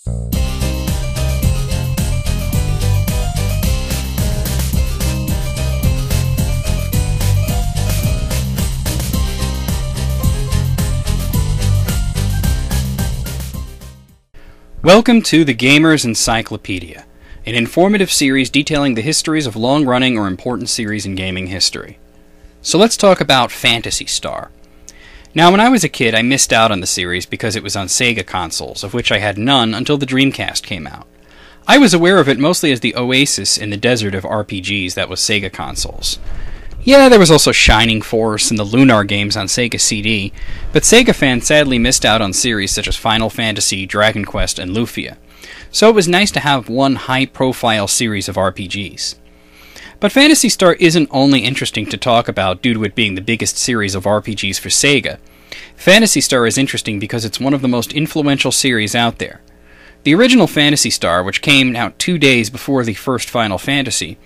Welcome to the Gamer's Encyclopedia, an informative series detailing the histories of long-running or important series in gaming history. So let's talk about Phantasy Star. Now, when I was a kid, I missed out on the series because it was on Sega consoles, of which I had none until the Dreamcast came out. I was aware of it mostly as the oasis in the desert of RPGs that was Sega consoles. Yeah, there was also Shining Force and the Lunar games on Sega CD, but Sega fans sadly missed out on series such as Final Fantasy, Dragon Quest, and Lufia. So it was nice to have one high-profile series of RPGs. But Phantasy Star isn't only interesting to talk about due to it being the biggest series of RPGs for Sega. Phantasy Star is interesting because it's one of the most influential series out there. The original Phantasy Star, which came out 2 days before the first Final Fantasy,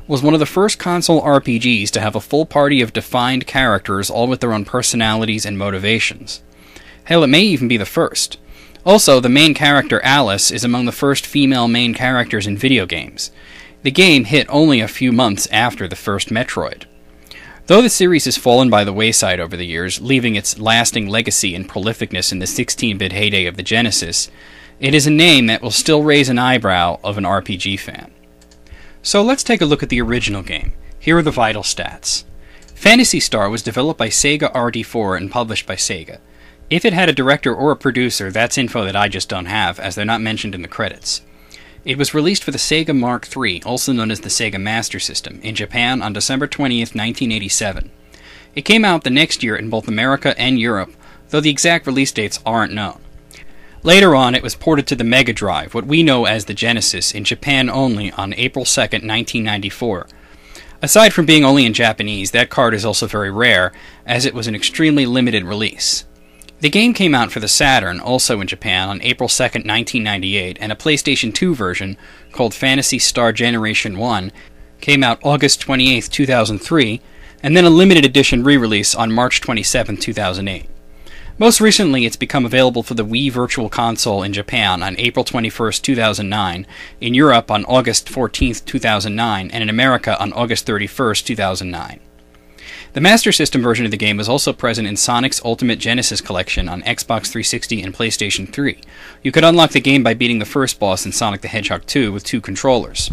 was one of the first console RPGs to have a full party of defined characters, all with their own personalities and motivations. Hell, it may even be the first. Also, the main character, Alice, is among the first female main characters in video games. The game hit only a few months after the first Metroid. Though the series has fallen by the wayside over the years, leaving its lasting legacy and prolificness in the 16-bit heyday of the Genesis, it is a name that will still raise an eyebrow of an RPG fan. So let's take a look at the original game. Here are the vital stats. Phantasy Star was developed by Sega RD4 and published by Sega. If it had a director or a producer, that's info that I just don't have, as they're not mentioned in the credits. It was released for the Sega Mark III, also known as the Sega Master System, in Japan on December 20th, 1987. It came out the next year in both America and Europe, though the exact release dates aren't known. Later on, it was ported to the Mega Drive, what we know as the Genesis, in Japan only on April 2nd, 1994. Aside from being only in Japanese, that card is also very rare, as it was an extremely limited release. The game came out for the Saturn, also in Japan, on April 2nd, 1998, and a PlayStation 2 version, called Phantasy Star Generation 1, came out August 28th, 2003, and then a limited edition re-release on March 27, 2008. Most recently, it's become available for the Wii Virtual Console in Japan on April 21, 2009, in Europe on August 14, 2009, and in America on August 31, 2009. The Master System version of the game was also present in Sonic's Ultimate Genesis Collection on Xbox 360 and PlayStation 3. You could unlock the game by beating the first boss in Sonic the Hedgehog 2 with 2 controllers.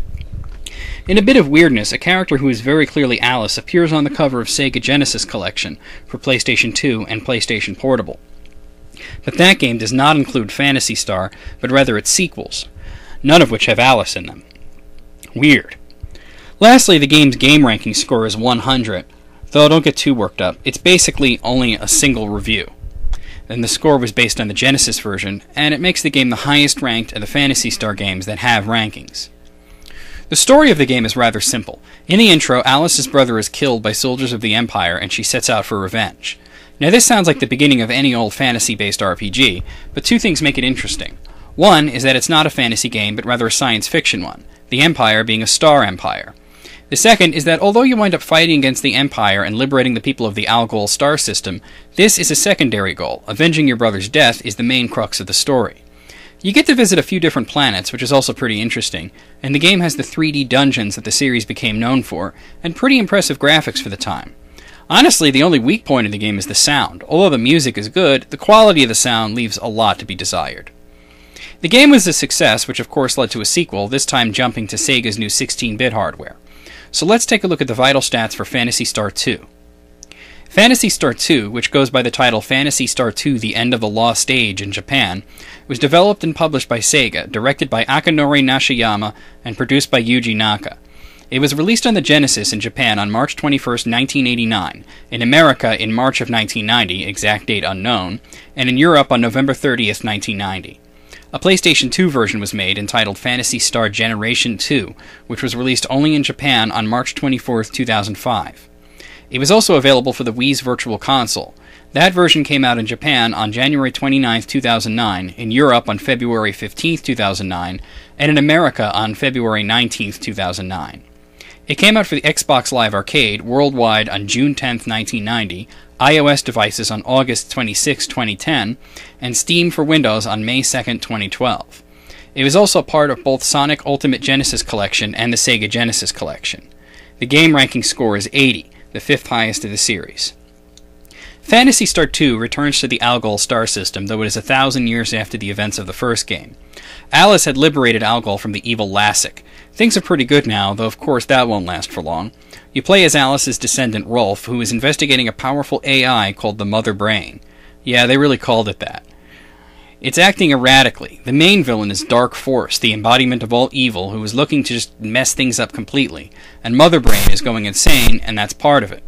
In a bit of weirdness, a character who is very clearly Alice appears on the cover of Sega Genesis Collection for PlayStation 2 and PlayStation Portable. But that game does not include Phantasy Star, but rather its sequels, none of which have Alice in them. Weird. Lastly, the game's game ranking score is 100, though don't get too worked up, it's basically only a single review. And the score was based on the Genesis version, and it makes the game the highest ranked of the Phantasy Star games that have rankings. The story of the game is rather simple. In the intro, Alice's brother is killed by soldiers of the Empire, and she sets out for revenge. Now this sounds like the beginning of any old fantasy-based RPG, but 2 things make it interesting. One is that it's not a fantasy game, but rather a science fiction one, the Empire being a star empire. The second is that although you wind up fighting against the Empire and liberating the people of the Algol star system, this is a secondary goal. Avenging your brother's death is the main crux of the story. You get to visit a few different planets, which is also pretty interesting, and the game has the 3D dungeons that the series became known for, and pretty impressive graphics for the time. Honestly, the only weak point of the game is the sound. Although the music is good, the quality of the sound leaves a lot to be desired. The game was a success, which of course led to a sequel, this time jumping to Sega's new 16-bit hardware. So let's take a look at the vital stats for Phantasy Star II. Phantasy Star II, which goes by the title Phantasy Star II: The End of the Lost Age in Japan, was developed and published by Sega, directed by Akinori Nishiyama, and produced by Yuji Naka. It was released on the Genesis in Japan on March 21, 1989, in America in March of 1990, exact date unknown, and in Europe on November 30, 1990. A PlayStation 2 version was made entitled Phantasy Star Generation 2, which was released only in Japan on March 24, 2005. It was also available for the Wii's Virtual Console. That version came out in Japan on January 29, 2009, in Europe on February 15, 2009, and in America on February 19, 2009. It came out for the Xbox Live Arcade worldwide on June 10, 1990, iOS devices on August 26, 2010, and Steam for Windows on May 2, 2012. It was also part of both Sonic Ultimate Genesis Collection and the Sega Genesis Collection. The game ranking score is 80, the 5th highest of the series. Phantasy Star II returns to the Algol star system, though it is 1,000 years after the events of the first game. Alice had liberated Algol from the evil Lassic. Things are pretty good now, though of course that won't last for long. You play as Alice's descendant Rolf, who is investigating a powerful AI called the Mother Brain. Yeah, they really called it that. It's acting erratically. The main villain is Dark Force, the embodiment of all evil, who is looking to just mess things up completely, and Mother Brain is going insane, and that's part of it.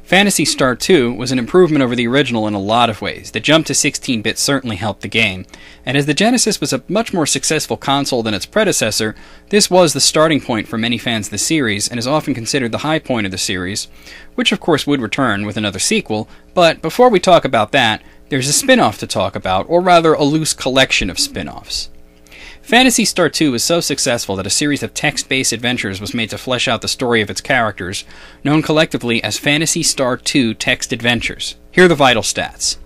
Phantasy Star II was an improvement over the original in a lot of ways. The jump to 16-bit certainly helped the game, and as the Genesis was a much more successful console than its predecessor, this was the starting point for many fans of the series, and is often considered the high point of the series, which of course would return with another sequel, but before we talk about that, there's a spin-off to talk about, or rather a loose collection of spin-offs. Phantasy Star II was so successful that a series of text-based adventures was made to flesh out the story of its characters, known collectively as Phantasy Star II Text Adventures. Here are the vital stats.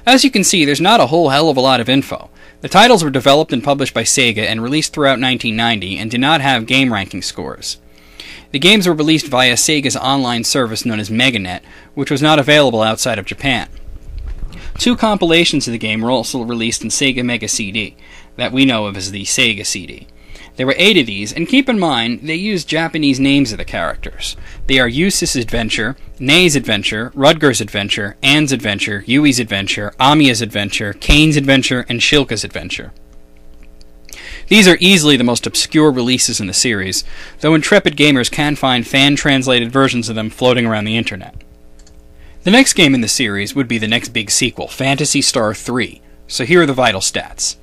As you can see, there's not a whole hell of a lot of info. The titles were developed and published by Sega and released throughout 1990 and did not have game ranking scores. The games were released via Sega's online service known as Meganet, which was not available outside of Japan. 2 compilations of the game were also released in Sega Mega CD, that we know of as the Sega CD. There were 8 of these, and keep in mind, they use Japanese names of the characters. They are Yusa's Adventure, Nei's Adventure, Rudger's Adventure, Anne's Adventure, Yui's Adventure, Amiya's Adventure, Kane's Adventure, and Shilka's Adventure. These are easily the most obscure releases in the series, though intrepid gamers can find fan-translated versions of them floating around the internet. The next game in the series would be the next big sequel, Phantasy Star III, so here are the vital stats.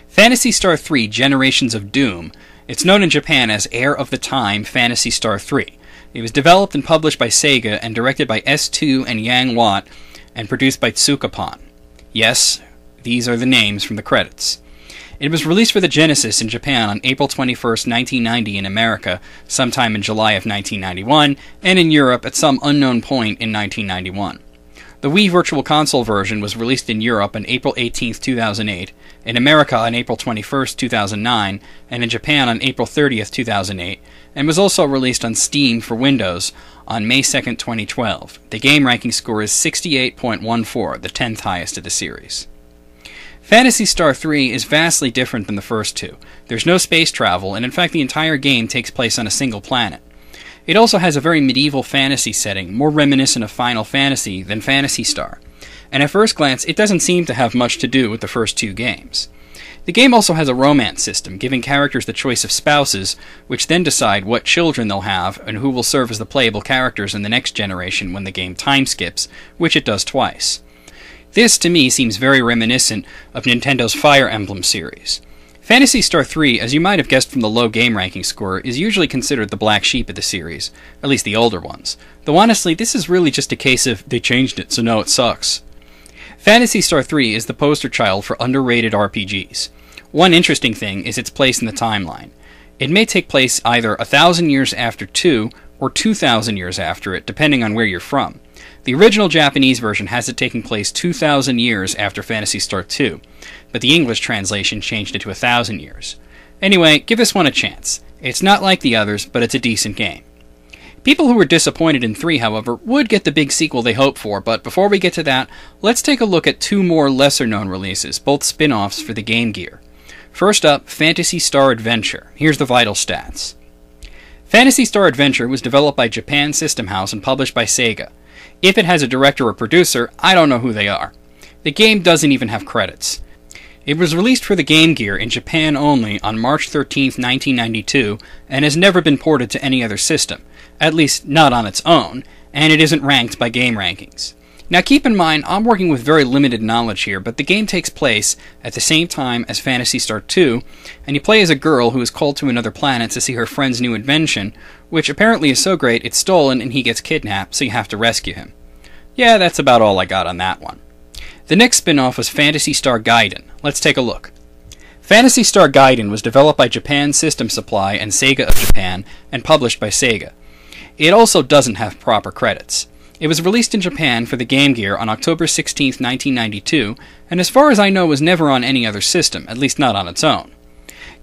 Phantasy Star III Generations of Doom, it's known in Japan as Heir of the Time Phantasy Star III. It was developed and published by Sega and directed by S2 and Yang Watt and produced by Tsukapon. Yes, these are the names from the credits. It was released for the Genesis in Japan on April 21st, 1990 in America, sometime in July of 1991, and in Europe at some unknown point in 1991. The Wii Virtual Console version was released in Europe on April 18th, 2008, in America on April 21st, 2009, and in Japan on April 30th, 2008, and was also released on Steam for Windows on May 2nd, 2012. The game ranking score is 68.14, the 10th highest of the series. Phantasy Star III is vastly different than the first two. There's no space travel, and in fact the entire game takes place on a single planet. It also has a very medieval fantasy setting, more reminiscent of Final Fantasy than Phantasy Star, and at first glance it doesn't seem to have much to do with the first 2 games. The game also has a romance system, giving characters the choice of spouses, which then decide what children they'll have and who will serve as the playable characters in the next generation when the game time skips, which it does twice. This, to me, seems very reminiscent of Nintendo's Fire Emblem series. Phantasy Star III, as you might have guessed from the low game ranking score, is usually considered the black sheep of the series, at least the older ones. Though honestly, this is really just a case of, they changed it, so now it sucks. Phantasy Star III is the poster child for underrated RPGs. One interesting thing is its place in the timeline. It may take place either 1,000 years after 2, or 2,000 years after it, depending on where you're from. The original Japanese version has it taking place 2,000 years after Phantasy Star II, but the English translation changed it to 1,000 years. Anyway, give this one a chance. It's not like the others, but it's a decent game. People who were disappointed in 3, however, would get the big sequel they hoped for, but before we get to that, let's take a look at 2 more lesser-known releases, both spin-offs for the Game Gear. First up, Phantasy Star Adventure. Here's the vital stats. Phantasy Star Adventure was developed by Japan System House and published by Sega. If it has a director or producer, I don't know who they are. The game doesn't even have credits. It was released for the Game Gear in Japan only on March 13, 1992, and has never been ported to any other system, at least not on its own, and it isn't ranked by game rankings. Now keep in mind, I'm working with very limited knowledge here, but the game takes place at the same time as Phantasy Star II, and you play as a girl who is called to another planet to see her friend's new invention, which apparently is so great it's stolen and he gets kidnapped, so you have to rescue him. Yeah, that's about all I got on that one. The next spin-off was Phantasy Star Gaiden. Let's take a look. Phantasy Star Gaiden was developed by Japan System Supply and Sega of Japan, and published by Sega. It also doesn't have proper credits. It was released in Japan for the Game Gear on October 16, 1992, and as far as I know was never on any other system, at least not on its own.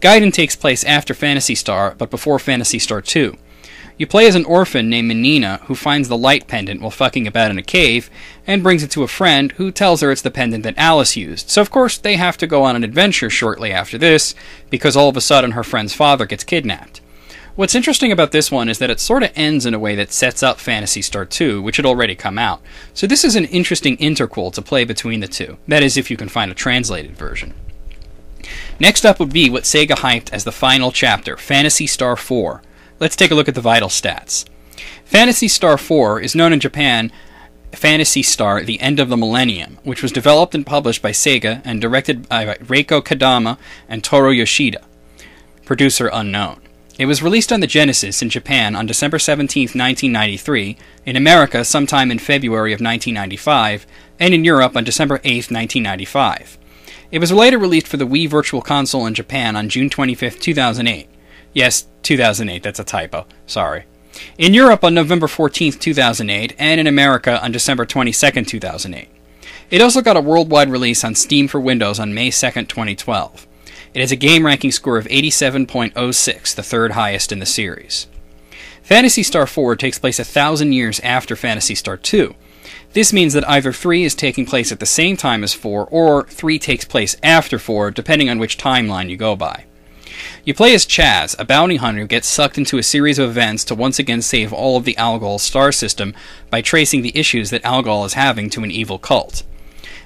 Gaiden takes place after Phantasy Star, but before Phantasy Star II. You play as an orphan named Menina, who finds the light pendant while fucking about in a cave, and brings it to a friend, who tells her it's the pendant that Alice used. So of course they have to go on an adventure shortly after this, because all of a sudden her friend's father gets kidnapped. What's interesting about this one is that it sort of ends in a way that sets up Phantasy Star II, which had already come out. So this is an interesting interquel to play between the two. That is, if you can find a translated version. Next up would be what Sega hyped as the final chapter, Phantasy Star IV. Let's take a look at the vital stats. Phantasy Star IV is known in Japan Phantasy Star: The End of the Millennium, which was developed and published by Sega and directed by Reiko Kadama and Toru Yoshida. Producer unknown. It was released on the Genesis in Japan on December 17, 1993, in America sometime in February of 1995, and in Europe on December 8, 1995. It was later released for the Wii Virtual Console in Japan on June 25, 2008. Yes, 2008, that's a typo. Sorry. In Europe on November 14, 2008, and in America on December 22, 2008. It also got a worldwide release on Steam for Windows on May 2, 2012. It has a game ranking score of 87.06, the third highest in the series. Phantasy Star IV takes place 1,000 years after Phantasy Star II. This means that either 3 is taking place at the same time as 4, or 3 takes place after 4, depending on which timeline you go by. You play as Chaz, a bounty hunter who gets sucked into a series of events to once again save all of the Algol star system by tracing the issues that Algol is having to an evil cult.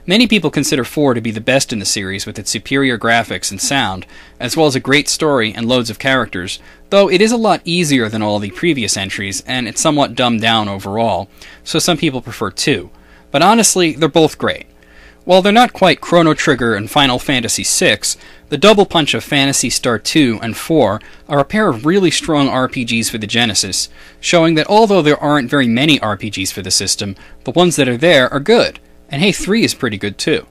Many people consider 4 to be the best in the series with its superior graphics and sound, as well as a great story and loads of characters, though it is a lot easier than all the previous entries, and it's somewhat dumbed down overall, so some people prefer 2. But honestly, they're both great. While they're not quite Chrono Trigger and Final Fantasy VI, the double punch of Phantasy Star II and IV are a pair of really strong RPGs for the Genesis, showing that although there aren't very many RPGs for the system, the ones that are there are good. And hey, 3 is pretty good too.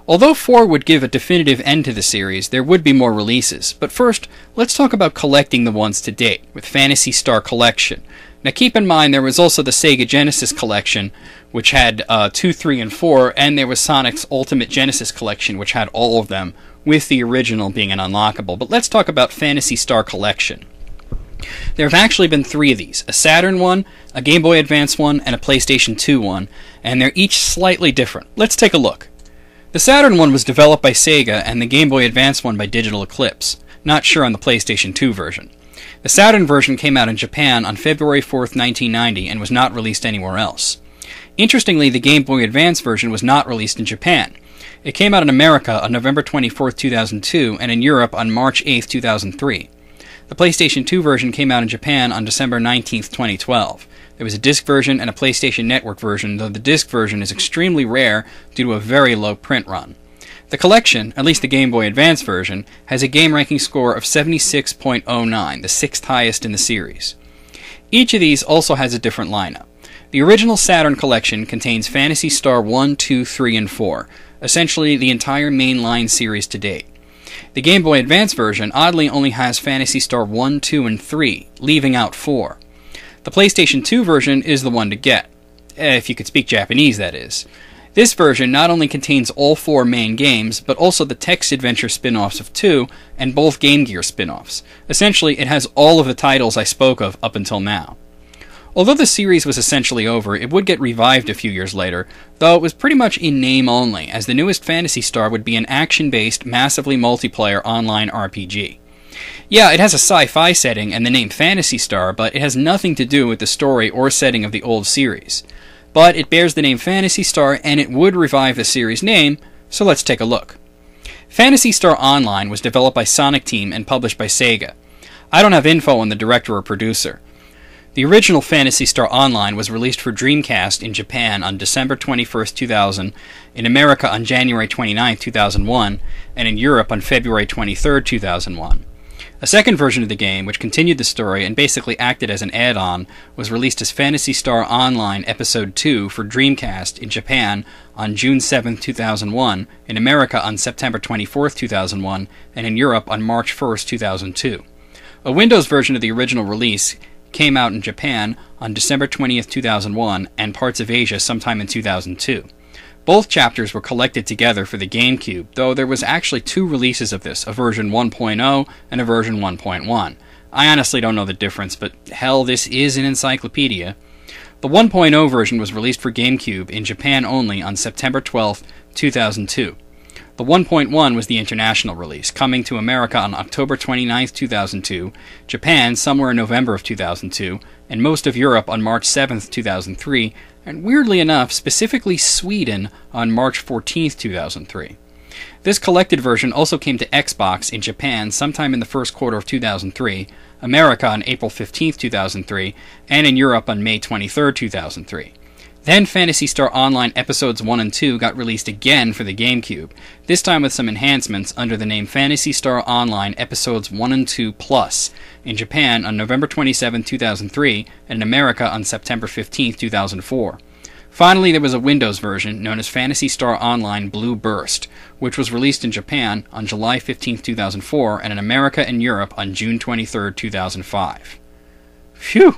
Although 4 would give a definitive end to the series, there would be more releases. But first, let's talk about collecting the ones to date, with Phantasy Star Collection. Now keep in mind there was also the Sega Genesis Collection, which had 2, 3, and 4, and there was Sonic's Ultimate Genesis Collection, which had all of them, with the original being an unlockable. But let's talk about Phantasy Star Collection. There have actually been 3 of these, a Saturn one, a Game Boy Advance one, and a PlayStation 2 one, and they're each slightly different. Let's take a look. The Saturn one was developed by Sega, and the Game Boy Advance one by Digital Eclipse. Not sure on the PlayStation 2 version. The Saturn version came out in Japan on February 4th, 1990, and was not released anywhere else. Interestingly, the Game Boy Advance version was not released in Japan. It came out in America on November 24th, 2002, and in Europe on March 8th, 2003. The PlayStation 2 version came out in Japan on December 19th, 2012. There was a disc version and a PlayStation Network version, though the disc version is extremely rare due to a very low print run. The collection, at least the Game Boy Advance version, has a game ranking score of 76.09, the 6th highest in the series. Each of these also has a different lineup. The original Saturn collection contains Phantasy Star I, II, III, and IV, essentially the entire mainline series to date. The Game Boy Advance version oddly only has Phantasy Star I, II, and III, leaving out 4. The PlayStation 2 version is the one to get. If you could speak Japanese, that is. This version not only contains all 4 main games, but also the text adventure spin-offs of 2, and both Game Gear spin-offs. Essentially, it has all of the titles I spoke of up until now. Although the series was essentially over, it would get revived a few years later, though it was pretty much in name only, as the newest Phantasy Star would be an action-based, massively multiplayer online RPG. Yeah, it has a sci-fi setting and the name Phantasy Star, but it has nothing to do with the story or setting of the old series. But it bears the name Phantasy Star, and it would revive the series name, so let's take a look. Phantasy Star Online was developed by Sonic Team and published by Sega. I don't have info on the director or producer. The original Phantasy Star Online was released for Dreamcast in Japan on December 21, 2000, in America on January 29, 2001, and in Europe on February 23, 2001. A second version of the game, which continued the story and basically acted as an add-on, was released as Phantasy Star Online Episode 2 for Dreamcast in Japan on June 7, 2001, in America on September 24, 2001, and in Europe on March 1, 2002. A Windows version of the original release came out in Japan on December 20th, 2001, and parts of Asia sometime in 2002. Both chapters were collected together for the GameCube, though there was actually two releases of this, a version 1.0 and a version 1.1. I honestly don't know the difference, but hell, this is an encyclopedia. The 1.0 version was released for GameCube in Japan only on September 12, 2002. The 1.1 was the international release, coming to America on October 29, 2002, Japan somewhere in November of 2002, and most of Europe on March 7, 2003, and weirdly enough, specifically Sweden on March 14, 2003. This collected version also came to Xbox in Japan sometime in the first quarter of 2003, America on April 15, 2003, and in Europe on May 23, 2003. Then Phantasy Star Online Episodes 1 and 2 got released again for the GameCube, this time with some enhancements under the name Phantasy Star Online Episodes 1 and 2 Plus, in Japan on November 27, 2003, and in America on September 15, 2004. Finally, there was a Windows version known as Phantasy Star Online Blue Burst, which was released in Japan on July 15, 2004, and in America and Europe on June 23, 2005. Phew!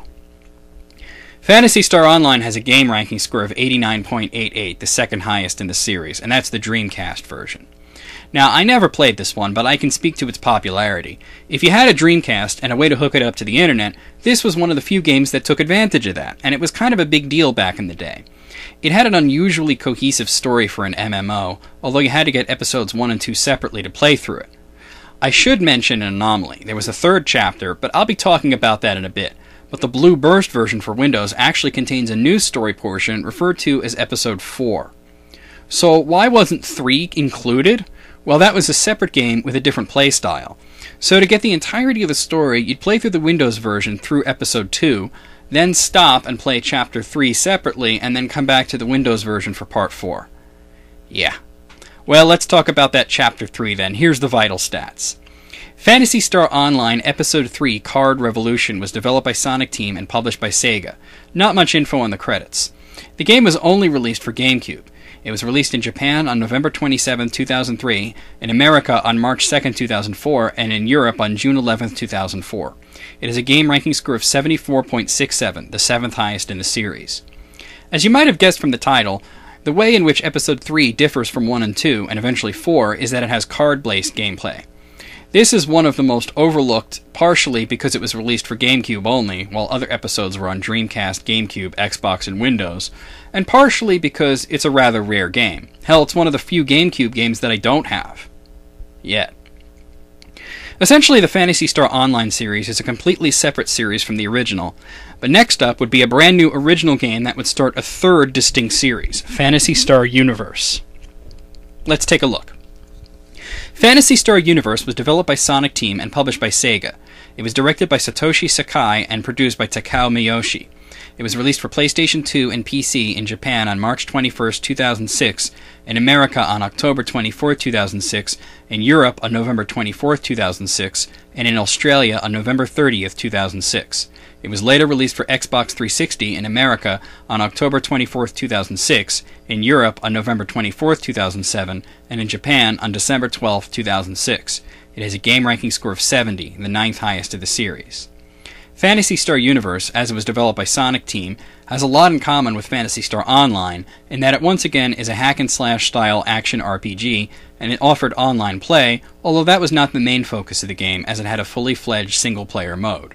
Phantasy Star Online has a game ranking score of 89.88, the second highest in the series, and that's the Dreamcast version. Now, I never played this one, but I can speak to its popularity. If you had a Dreamcast and a way to hook it up to the internet, this was one of the few games that took advantage of that, and it was kind of a big deal back in the day. It had an unusually cohesive story for an MMO, although you had to get episodes 1 and 2 separately to play through it. I should mention an anomaly. There was a third chapter, but I'll be talking about that in a bit. But the Blue Burst version for Windows actually contains a new story portion referred to as Episode 4. So why wasn't 3 included? Well, that was a separate game with a different playstyle. So to get the entirety of the story, you'd play through the Windows version through Episode 2, then stop and play Chapter 3 separately, and then come back to the Windows version for Part 4. Yeah. Well, let's talk about that Chapter 3 then. Here's the vital stats. Phantasy Star Online Episode 3 Card Revolution was developed by Sonic Team and published by Sega. Not much info on the credits. The game was only released for GameCube. It was released in Japan on November 27, 2003, in America on March 2, 2004, and in Europe on June 11, 2004. It has a game ranking score of 74.67, the seventh highest in the series. As you might have guessed from the title, the way in which Episode 3 differs from 1 and 2, and eventually 4, is that it has card-based gameplay. This is one of the most overlooked, partially because it was released for GameCube only, while other episodes were on Dreamcast, GameCube, Xbox, and Windows, and partially because it's a rather rare game. Hell, it's one of the few GameCube games that I don't have. Yet. Essentially, the Phantasy Star Online series is a completely separate series from the original, but next up would be a brand new original game that would start a third distinct series, Phantasy Star Universe. Let's take a look. Phantasy Star Universe was developed by Sonic Team and published by Sega. It was directed by Satoshi Sakai and produced by Takao Miyoshi. It was released for PlayStation 2 and PC in Japan on March 21, 2006, in America on October 24, 2006, in Europe on November 24, 2006, and in Australia on November 30, 2006. It was later released for Xbox 360 in America on October 24, 2006, in Europe on November 24, 2007, and in Japan on December 12, 2006. It has a game ranking score of 70, the ninth highest of the series. Phantasy Star Universe, as it was developed by Sonic Team, has a lot in common with Phantasy Star Online in that it once again is a hack-and-slash style action RPG, and it offered online play, although that was not the main focus of the game as it had a fully fledged single-player mode.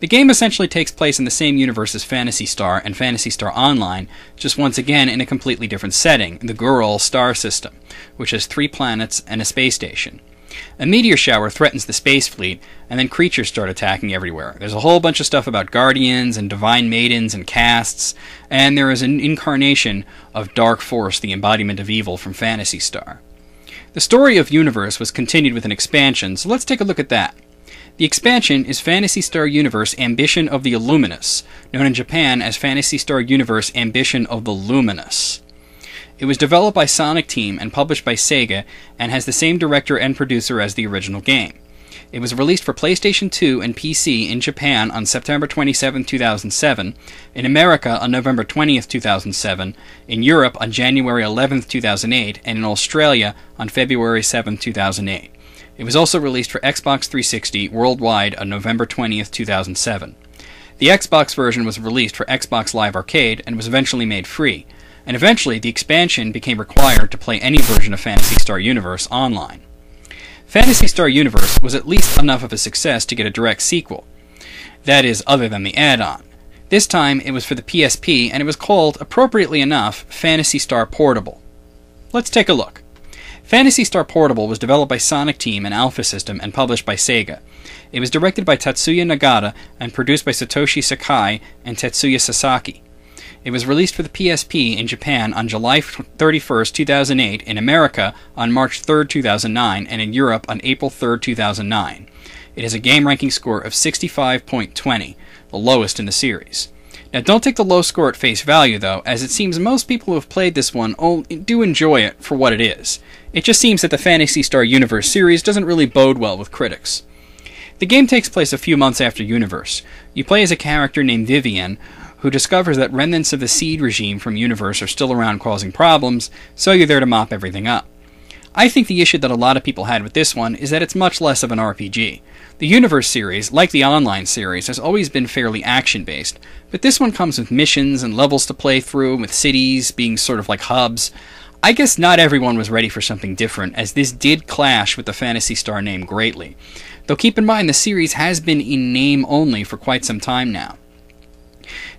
The game essentially takes place in the same universe as Phantasy Star and Phantasy Star Online, just once again in a completely different setting, the Gural star system, which has 3 planets and a space station. A meteor shower threatens the space fleet, and then creatures start attacking everywhere. There's a whole bunch of stuff about guardians and divine maidens and castes, and there is an incarnation of Dark Force, the embodiment of evil from Phantasy Star. The story of Universe was continued with an expansion, so let's take a look at that. The expansion is Phantasy Star Universe Ambition of the Illuminous, known in Japan as Phantasy Star Universe Ambition of the Luminous. It was developed by Sonic Team and published by Sega, and has the same director and producer as the original game. It was released for PlayStation 2 and PC in Japan on September 27, 2007, in America on November 20, 2007, in Europe on January 11, 2008, and in Australia on February 7, 2008. It was also released for Xbox 360 worldwide on November 20, 2007. The Xbox version was released for Xbox Live Arcade and was eventually made free, and eventually the expansion became required to play any version of Phantasy Star Universe online. Phantasy Star Universe was at least enough of a success to get a direct sequel. That is, other than the add-on. This time it was for the PSP, and it was called, appropriately enough, Phantasy Star Portable. Let's take a look. Phantasy Star Portable was developed by Sonic Team and Alpha System and published by Sega. It was directed by Tatsuya Nagata and produced by Satoshi Sakai and Tetsuya Sasaki. It was released for the PSP in Japan on July 31, 2008, in America on March 3, 2009, and in Europe on April 3, 2009. It has a game ranking score of 65.20, the lowest in the series. Now, don't take the low score at face value, though, as it seems most people who have played this one do enjoy it for what it is. It just seems that the Phantasy Star Universe series doesn't really bode well with critics. The game takes place a few months after Universe. You play as a character named Vivian, who discovers that remnants of the Seed regime from Universe are still around causing problems, so you're there to mop everything up. I think the issue that a lot of people had with this one is that it's much less of an RPG. The Universe series, like the online series, has always been fairly action-based, but this one comes with missions and levels to play through, with cities being sort of like hubs. I guess not everyone was ready for something different, as this did clash with the Phantasy Star name greatly. Though keep in mind the series has been in name only for quite some time now.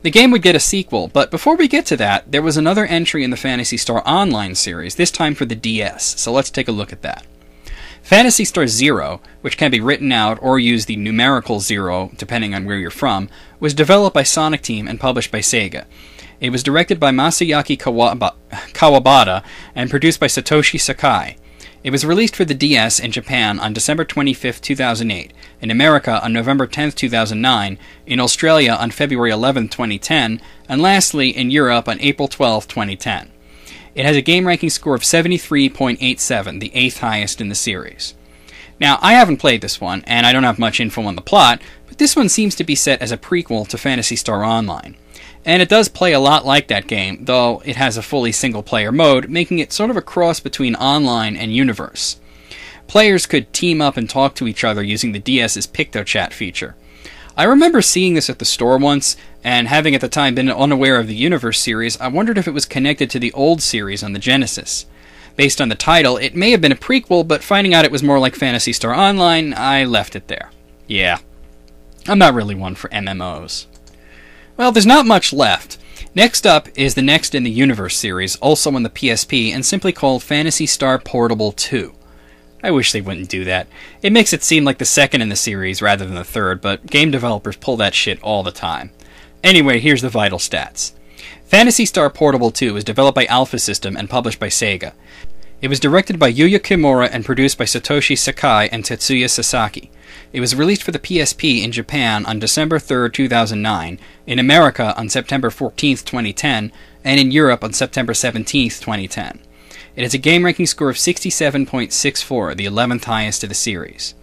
The game would get a sequel, but before we get to that, there was another entry in the Phantasy Star Online series, this time for the DS, so let's take a look at that. Phantasy Star 0, which can be written out or use the numerical 0, depending on where you're from, was developed by Sonic Team and published by Sega. It was directed by Masayaki Kawabata and produced by Satoshi Sakai. It was released for the DS in Japan on December 25, 2008, in America on November 10, 2009, in Australia on February 11, 2010, and lastly in Europe on April 12, 2010. It has a game ranking score of 73.87, the 8th highest in the series. Now, I haven't played this one, and I don't have much info on the plot, but this one seems to be set as a prequel to Phantasy Star Online. And it does play a lot like that game, though it has a fully single-player mode, making it sort of a cross between online and Universe. Players could team up and talk to each other using the DS's PictoChat feature. I remember seeing this at the store once, and having at the time been unaware of the Universe series, I wondered if it was connected to the old series on the Genesis. Based on the title, it may have been a prequel, but finding out it was more like Phantasy Star Online, I left it there. Yeah, I'm not really one for MMOs. Well, there's not much left. Next up is the next in the Universe series, also on the PSP, and simply called Phantasy Star Portable 2. I wish they wouldn't do that. It makes it seem like the second in the series rather than the third, but game developers pull that shit all the time. Anyway, here's the vital stats. Phantasy Star Portable 2 was developed by Alpha System and published by Sega. It was directed by Yuya Kimura and produced by Satoshi Sakai and Tetsuya Sasaki. It was released for the PSP in Japan on December 3, 2009, in America on September 14, 2010, and in Europe on September 17, 2010. It has a game ranking score of 67.64, the 11th highest of the series.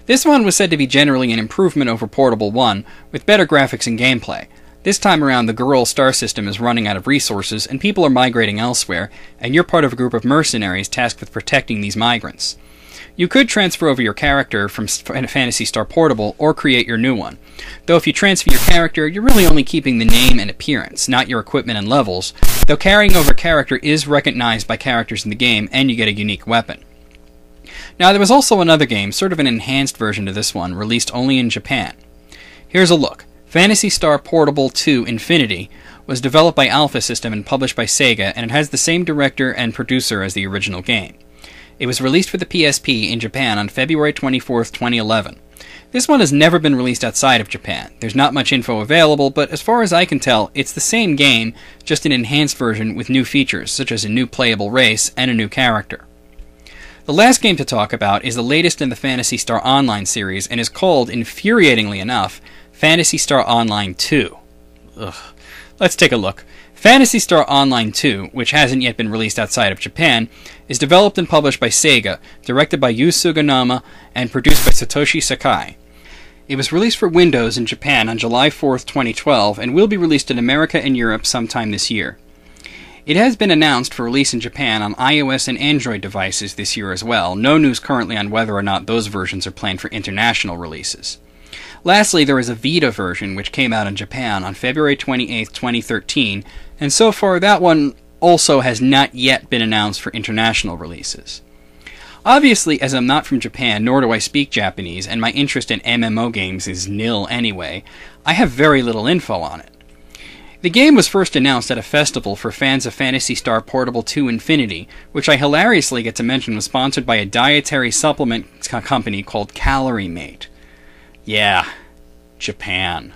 This one was said to be generally an improvement over Portable 1, with better graphics and gameplay. This time around, the Girl star system is running out of resources, and people are migrating elsewhere, and you're part of a group of mercenaries tasked with protecting these migrants. You could transfer over your character from Phantasy Star Portable, or create your new one. Though if you transfer your character, you're really only keeping the name and appearance, not your equipment and levels, though carrying over character is recognized by characters in the game, and you get a unique weapon. Now, there was also another game, sort of an enhanced version of this one, released only in Japan. Here's a look. Phantasy Star Portable 2 Infinity was developed by Alpha System and published by Sega, and it has the same director and producer as the original game. It was released for the PSP in Japan on February 24, 2011. This one has never been released outside of Japan. There's not much info available, but as far as I can tell, it's the same game, just an enhanced version with new features, such as a new playable race and a new character. The last game to talk about is the latest in the Phantasy Star Online series, and is called, infuriatingly enough, Phantasy Star Online 2. Ugh. Let's take a look. Phantasy Star Online 2, which hasn't yet been released outside of Japan, is developed and published by Sega, directed by Yu Suganama, and produced by Satoshi Sakai. It was released for Windows in Japan on July 4, 2012, and will be released in America and Europe sometime this year. It has been announced for release in Japan on iOS and Android devices this year as well. No news currently on whether or not those versions are planned for international releases. Lastly, there is a Vita version which came out in Japan on February 28, 2013, and so far that one also has not yet been announced for international releases. Obviously, as I'm not from Japan, nor do I speak Japanese, and my interest in MMO games is nil anyway, I have very little info on it. The game was first announced at a festival for fans of Phantasy Star Portable 2 Infinity, which I hilariously get to mention was sponsored by a dietary supplement company called Calorie Mate. Yeah, Japan.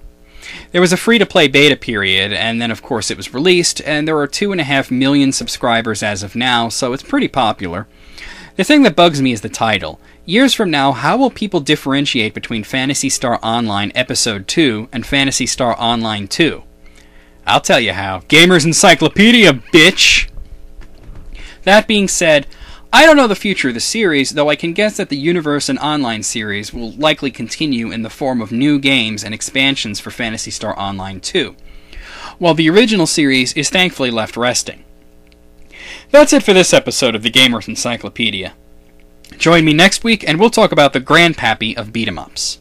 There was a free-to-play beta period, and then of course it was released, and there are 2.5 million subscribers as of now, so it's pretty popular. The thing that bugs me is the title. Years from now, how will people differentiate between Phantasy Star Online Episode 2 and Phantasy Star Online 2? I'll tell you how. Gamers Encyclopedia, bitch! That being said, I don't know the future of the series, though I can guess that the Universe and Online series will likely continue in the form of new games and expansions for Phantasy Star Online 2, while the original series is thankfully left resting. That's it for this episode of the Gamers Encyclopedia. Join me next week and we'll talk about the grandpappy of beat-em-ups.